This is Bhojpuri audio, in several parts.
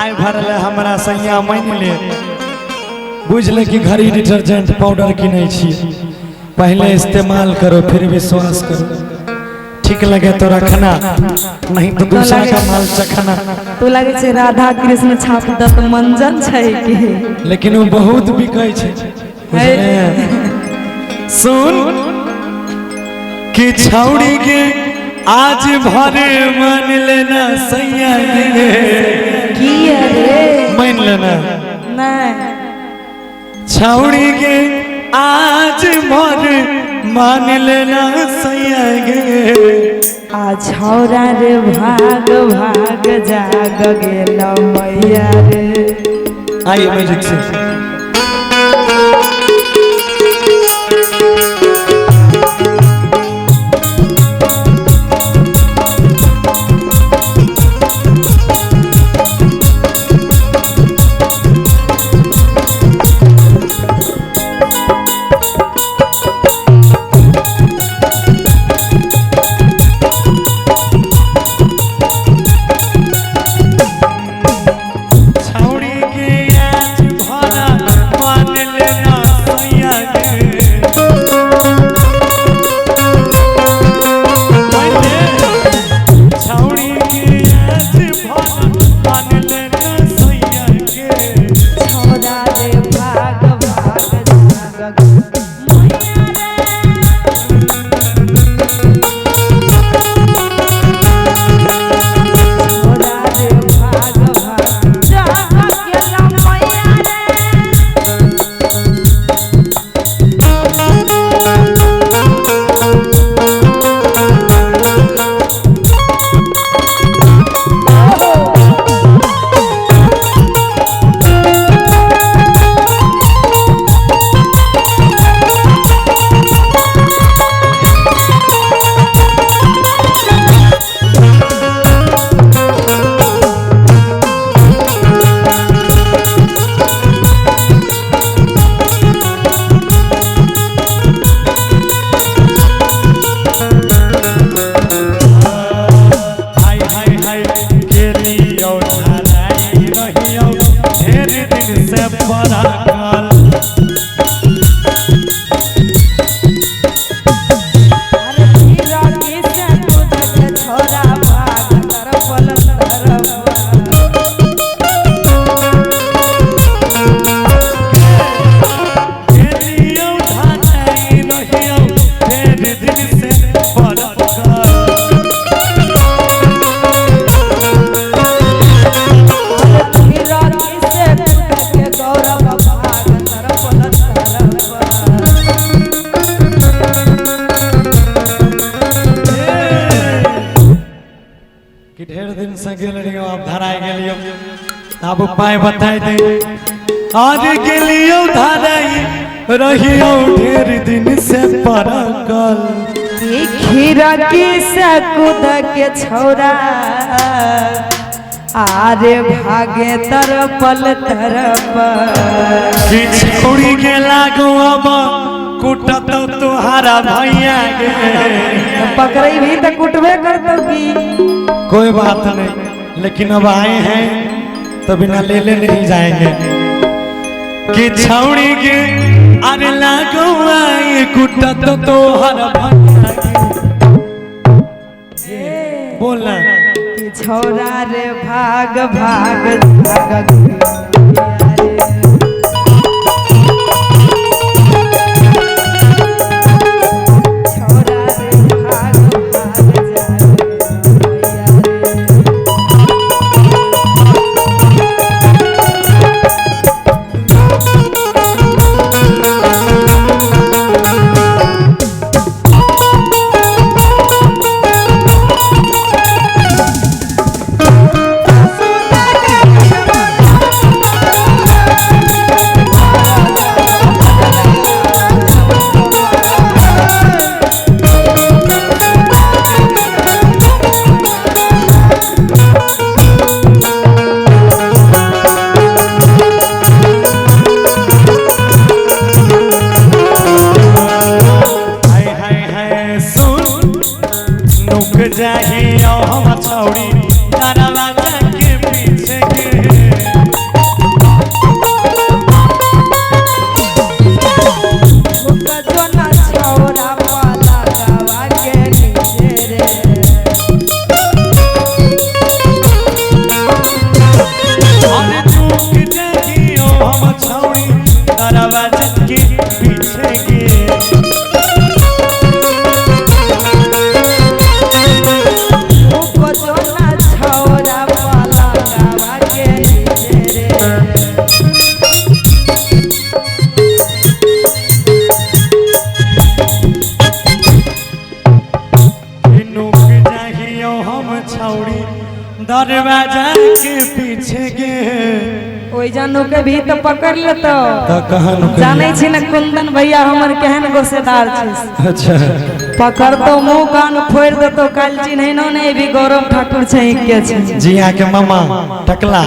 आय भरल हमरा सैया मान ले बुझले कि घरी डिटर्जेंट पाउडर किनै छी पहले इस्तेमाल करो फिर विश्वास करो ठीक लगे तो रखना नहीं तो दूसरा का माल चखना। तो लगे छे राधा कृष्ण छाप दत मंजन छे कि लेकिन वो बहुत बिकै छे सुन कि छौड़ी के आज भरे मान लेना सैया की रे मान लेना नहीं छौड़ी के आज भरे मान लेना सैया आ छौरा रे भाग भाग जाग गेलो मैया रे। आइए म्यूजिक से अब उपाय बताए दे आज के लिए धराई रहियो ढेर दिन से परकल खीरा की से कूद के छौरा आरे भागे तरपल तरप कि छोड़ी के लागो अब कुटत तुहारा भैया गे पकड़ई भी तो कुटबे करतो की कोई बात नहीं लेकिन अब आए हैं तो बिना ले नहीं जाएंगे कि छौड़ी के अरे लागो आए कुटत तुहारा भैया गे बोलना कि छौरा रे भाग भाग भाग दरवाजा के पीछे गे ओइ जानू के भी तो पकड़ लेतो तो कहन जानै छी न कुंदन भैया हमर केहन गोसेदार छै। अच्छा पकड़ तो मुंह कान फोड़ देतो काल चिन्हनो नहीं भी गौरव ठाकुर छै के छै जिया के मामा टकला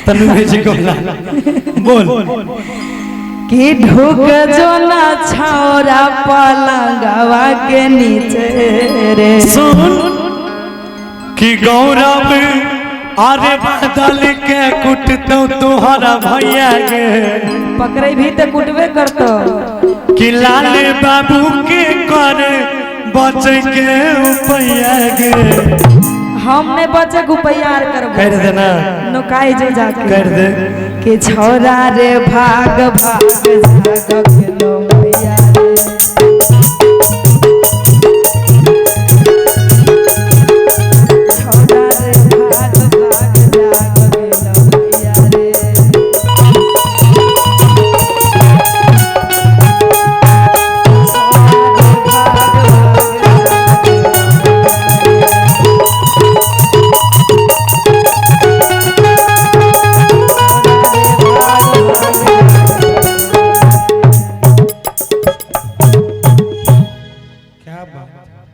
तनु भेजी कोला बोल कि ढुक जो ना छौरा पलंगवा के नीचे रे सुन कि गौरव अरे बादल के कुटतो तुहरा भैया गे पकड़े भी तो कुटबे करतो कि लाल बाबू के करे बचे के उपैया गे हम ने बचे गुपैयार करबो कर देना नुकाई जो जाके कर दे कि छौरा रे भाग भाग जाग गेलो भैया छौरा रे भाग भाग जाग गेलो भैया रे क्या बात